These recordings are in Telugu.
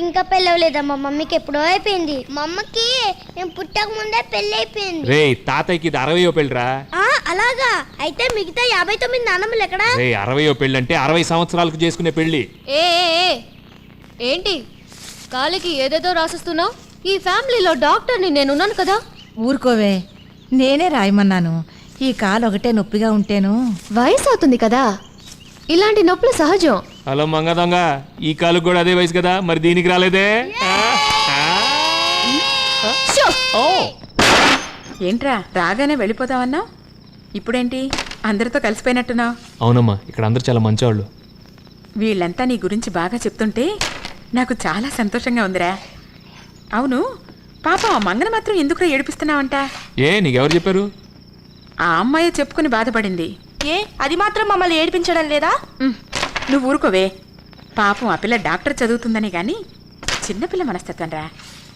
ఇంకా పెళ్ళి అవ్వలేదా? మా మమ్మీకి ఎప్పుడో అయిపోయింది. మా అమ్మకి నేను పుట్టక ముందే పెళ్ళి అయిపోయింది. రే తాతయ్యకి ఇది 60వ పెళ్ళిరా. అలాగా? అయితే మిగతా 59 నాన్నమ్మలు ఎక్కడా? రే 60వ పెళ్ళి అంటే 60 సంవత్సరాలకు చేసుకునే పెళ్లి. ఏంటి కాలికి ఏదేదో రాసిస్తున్నావు? ఈ ఫ్యామిలీలో డాక్టర్ని నేనున్నాను కదా. ఊరుకోవే, నేనే రాయమన్నాను. ఈ కాలు ఒకటే నొప్పిగా ఉంటేను. వయసు అవుతుంది కదా, ఇలాంటి నొప్పులు సహజం. హలో మంగ దొంగ, ఈ కాలుకు కూడా అదే వయసు కదా, మరి దీనికి రాలేదే? ఏంట్రా రాగానే వెళ్ళిపోతావన్నావు? ఇప్పుడేంటి అందరితో కలిసిపోయినట్టున్నావు? అవునమ్మా, ఇక్కడ అందరు చాలా మంచివాళ్ళు. వీళ్ళంతా నీ గురించి బాగా చెప్తుంటే నాకు చాలా సంతోషంగా ఉందిరా. అవును పాపం ఆ మంగన మాత్రం ఎందుకురా ఏడిపిస్తున్నావంట? ఏ నీకెవరు చెప్పారు? ఆ అమ్మాయి చెప్పుకుని బాధపడింది. అది మాత్రం మమ్మల్ని ఏడిపించడం లేదా? నువ్వు ఊరుకోవే. పాపం ఆ పిల్ల డాక్టర్ చదువుతుందని గాని చిన్నపిల్ల మనస్తత్వం రా.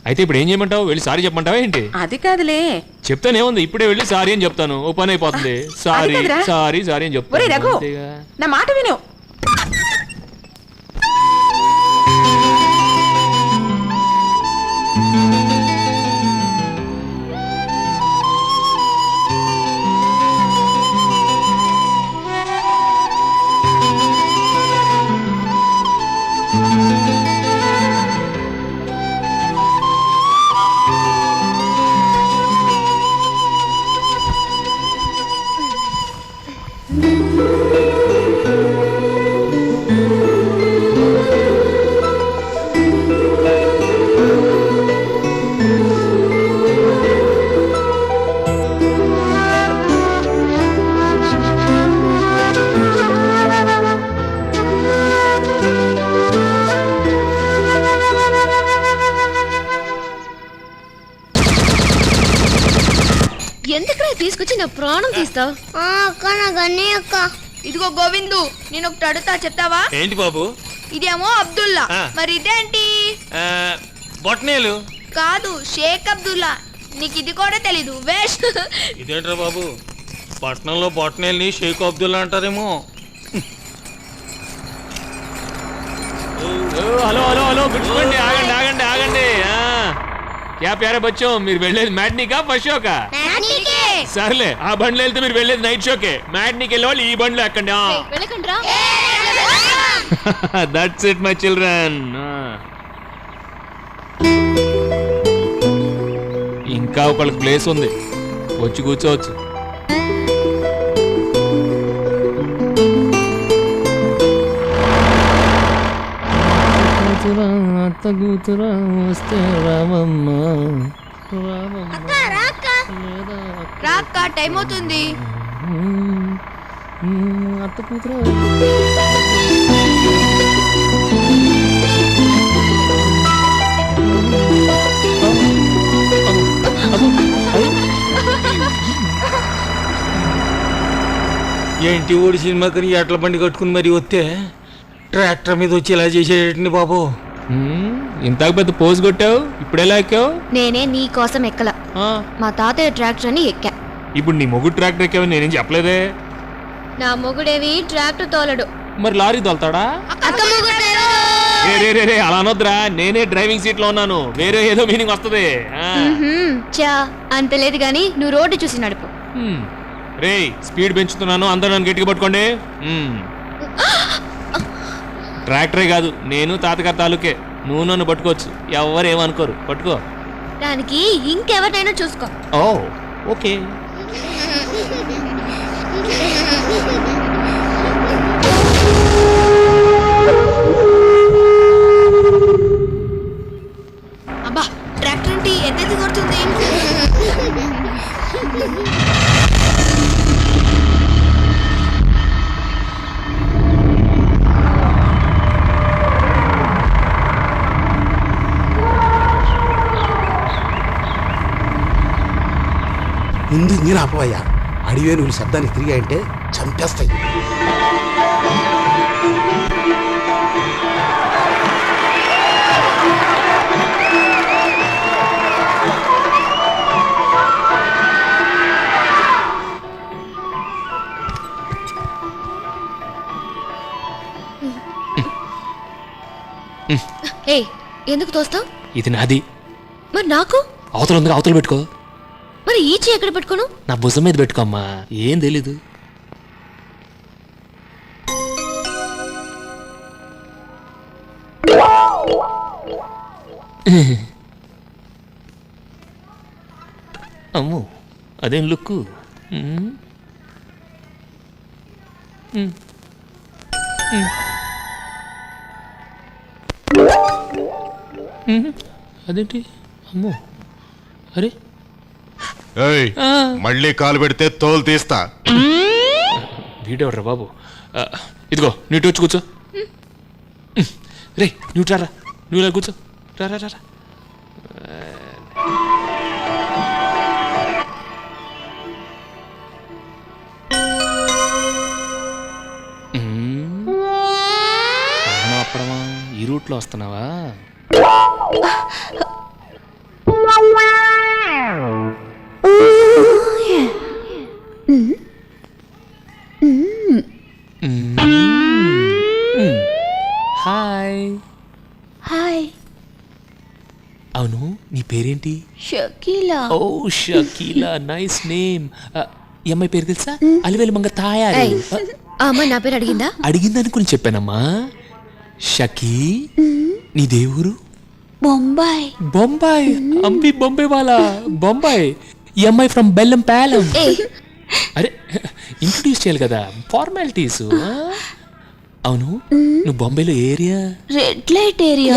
అయితే ఇప్పుడు ఏం చేయమంటావు? వెళ్ళి సారీ చెప్పమంటావా ఏంటి? అది కాదులే. చెప్తానేముంది, ఇప్పుడే వెళ్ళి సారీ అని చెప్తాను, ఓ పని అయిపోతుంది. సారీ సారీ సారీ అని ఒరే రఘు, చెప్తాను. నా మాట విను. ఎందుకు తీసుకొచ్చి నా ప్రాణం తీస్తావు? అక్క నాకు అన్నీ అక్క. ఇదిగో గోవిందు, నేను ఒకటి అడుగుతా, చెప్తావా? ఏంటి బాబు? ఇదేమో అబ్దుల్లా, మరి ఇదేంటి? బొట్నేలు కాదు, షేక్ అబ్దుల్లా. నీకు ఇది కూడా తెలీదు, వేస్ట్. ఇదేంట్రా బాబు, పట్నంలో బొట్నేల్ని షేక్ అబ్దుల్లా అంటారేమో. హలో హలో హలో, గుర్తుకోండి, ఆగండి ఆగండి ఆగండి. క్యా ప్యారే బచ్చో, మీరు వెళ్ళేది మ్యాట్నీకా ఫస్ట్ షోకా? సర్లే, ఆ బండ్లో వెళ్తే మీరు వెళ్ళేది నైట్ షోకే. మ్యాట్నీకి వెళ్ళే వాళ్ళు ఈ బండ్లో ఎక్కండి. వెళ్ళకండ్రా. That's it my children. ఇంకా ఒకళ్ళకి ప్లేస్ ఉంది, వచ్చి కూర్చోవచ్చు. రాక్క, టైం అవుతుంది. అత్త కూతురు ఏంటి ఓడి సినిమాకి ఎట్ల బండి కట్టుకుని మరి వస్తే ట్రాక్టర్ మీద వచ్చి ఇలా చేసేటండి బాబు. ఇంతకు పెద్ద పోజ్ కొట్టావు, ఇప్పుడు ఎలా ఎక్కావు? నేనే నీ కోసం ఎక్కల, మా తాతయ్య ట్రాక్టర్ అని ఎక్కా. ఇప్పుడు నీ మొగుడు ట్రాక్టర్ ఎక్కావని నేనేం చెప్పలేదే. నా మొగుడేవి ట్రాక్టర్ తోలడు. మరి లారీ తోలుతాడా? రే అలా అనొద్దురా, నేనే డ్రైవింగ్ సీట్ లో ఉన్నాను, వేరే ఏదో మీనింగ్ వస్తుంది. చా అంత లేదు గాని నువ్వు రోడ్డు చూసి నడుపు. రే స్పీడ్ పెంచుతున్నాను, అందరూ నన్ను గట్టిగా పట్టుకోండి. ట్రాక్టరే కాదు, నేను తాతగారి తాలూకే, నువ్వు నన్ను పట్టుకోవచ్చు, ఎవరు ఏమనుకోరు, పట్టుకో. దానికి ఇంకెవరినైనా చూసుకో. ఓ ఓకే. అబ్బా, ట్రాక్టర్ అంటే ఎన్నెత్తి కొడుతుంది. ముందు ఇంజిన్ ఆపవయ్యా, అడివేలు శబ్దానికి తిరిగాయంటే చంపేస్తాయి. ఎందుకు తోస్తావు? ఇది నాది. మరి నాకు? అవతల ఉంది, అవతల పెట్టుకో. మరి ఈ చెయ్యి ఎక్కడ పెట్టుకోను? నా భుజం మీద పెట్టుకోమ్మా, ఏం తెలీదు. అమ్మో, అదేం లుక్కు. అదేంటి? అమ్మో, అరే ఏయ్, మళ్ళీ కాలు పెడితే తోలు తీస్తా. వీడెవర్రా బాబు? ఇదిగో నీటు వచ్చి కూర్చో. రే నువ్వు రారా, నువ్వు ఇలా కూర్చో. రారా రారా. అప్పుడమా ఈ రూట్లో వస్తున్నావా? హాయ్. హాయ్. అవును, నీ పేరేంటి? షకీలా. ఓ షకీలా, నైస్ నేమ్. ఈ అమ్మాయి పేరు తెలుసా? అలివేలు మంగ తాయారు. ఆ అమ్మాయి నా పేరు అడిగిందా? అడిగిందనుకుని చెప్పానమ్మా. షకీ, నీ దేవురు? బొంబాయి. బొంబాయి. అంపి బొంబాయి వాళ్ళ బొంబాయి. ఈ అమ్మాయి ఫ్రమ్ బెల్లం ప్యాలం. అరే ఇంట్రొడ్యూస్ చేయాలి కదా, ఫార్మాలిటీస్. అవును, నువ్వు బొంబాయిలో ఏరియా? Red light area.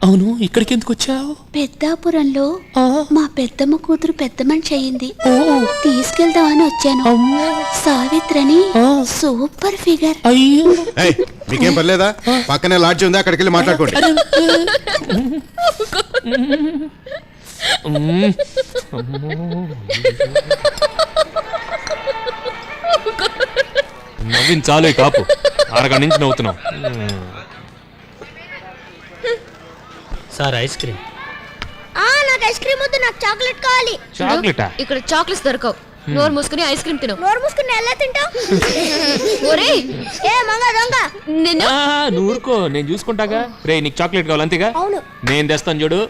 అవును, ఇక్కడికి ఎందుకు వచ్చావు? పెద్దాపురంలో మా పెద్దమ్మ కూతురు పెద్ద మనిషి అయ్యింది, తీసుకెళ్దామని వచ్చాను. సావిత్రని సూపర్ ఫిగర్. అయ్యో, ఏయ్, మీకేం పర్లేదా? పక్కనే లాడ్జి ఉంది, అక్కడికి వెళ్ళి మాట్లాడుకోండి. నవ్వించాలే కాపు, అరగంట నుంచి నవ్వుతున్నావు. Sir ice cream. నాకు ఐస్ క్రీమ్ వద్దు, నాకు చాక్లెట్ కావాలి. చాక్లెటా? ఇక్కడ చాక్లెట్స్ దొరకవు. నోరు మూసుకుని ఐస్ క్రీమ్ తిను. నోరు మూసుకుని ఎలా తింటావు? ఒరేయ్, ఏ మంగ దొంగ. నిన్ను. నువ్వు ఊరుకో, నేను చూసుకుంటాగా. రే నీకు చాక్లెట్ కావాలి అంతేగా? అవును. నేను తెస్తాను చూడు.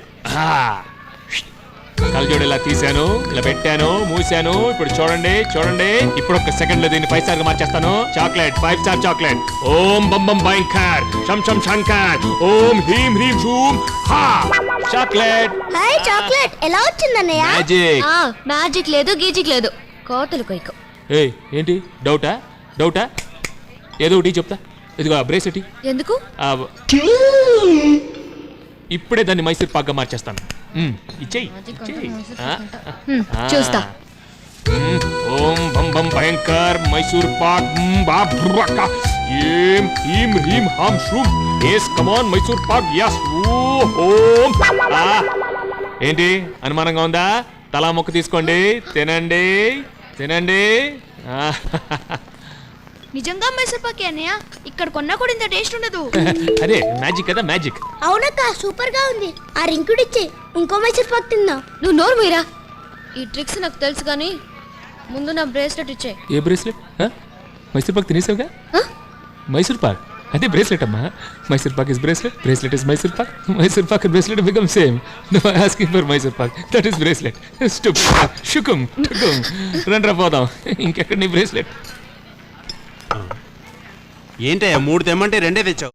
కళ్ళజోడు ఇలా తీసాను, ఇలా పెట్టాను, మూసాను. ఇప్పుడు చూడండి చూడండి, ఇప్పుడు ఒక సెకండ్ లో దీన్ని 5 స్టార్ గా మార్చేస్తాను. Chocolate 5 star chocolate. ఓం బం బం భయంకర్, శం శం శంకర్, ఓం హ్రీం హ్రీం షూం హా. చాక్లెట్. హాయ్, చాక్లెట్ ఎలా వచ్చిందన్నయ్య? మ్యాజిక్. మ్యాజిక్ లేదు, గీజిక్ లేదు, కోతలు కొయ్యకు. ఏయ్ ఏంటి డౌటా? డౌటా? ఏదో ఒకటి చెప్తా. ఇదిగో ఆ బ్రేస్లెట్. ఎందుకు? ఇప్పుడే దాన్ని మైసూర్ పాక్గా మార్చేస్తాను. ఇచ్చేయి. చూస్తా. ఓం బం బం భయంకర్ మైసూర్ పాక్. ఏం హీం హ్రీం హాం షూం. Yes come on Mysore pak. yes ఓం. ఏంటి అనుమానంగా ఉందా? తలా మొక్క తీసుకోండి, తినండి తినండి. నిజంగా మైసూర్పాకే అన్నయ్య, ఇక్కడ కొన్నా కూడా ఇంత టేస్ట్ ఉండదు. అదే మ్యాజిక్ కదా, మ్యాజిక్. అవునక్క, సూపర్ గా ఉంది. ఆ రింకుడు ఇచ్చి ఇంకో మైసూర్ పాక్ తిందాం. నువ్వు నోరు మీరా. ఈ ట్రిక్స్ నాకు తెలుసు కానీ ముందు నా బ్రేస్లెట్ ఇచ్చే. ఏ బ్రేస్లెట్? మైసూర్ పాక్ తినేసావుగా. మైసూర్ పాక్ అదే బ్రేస్లెట్ అమ్మా. Mysore pak is bracelet, bracelet is Mysore pak, Mysore pak and bracelet become same. No asking for Mysore pak, that is bracelet. షుకుం టుకుం. రండ్రా పోదాం. ఇంకెక్కడ నీ బ్రేస్లెట్? ఏంటయ్యా 3 తెమ్మంటే 2 తెచ్చావు?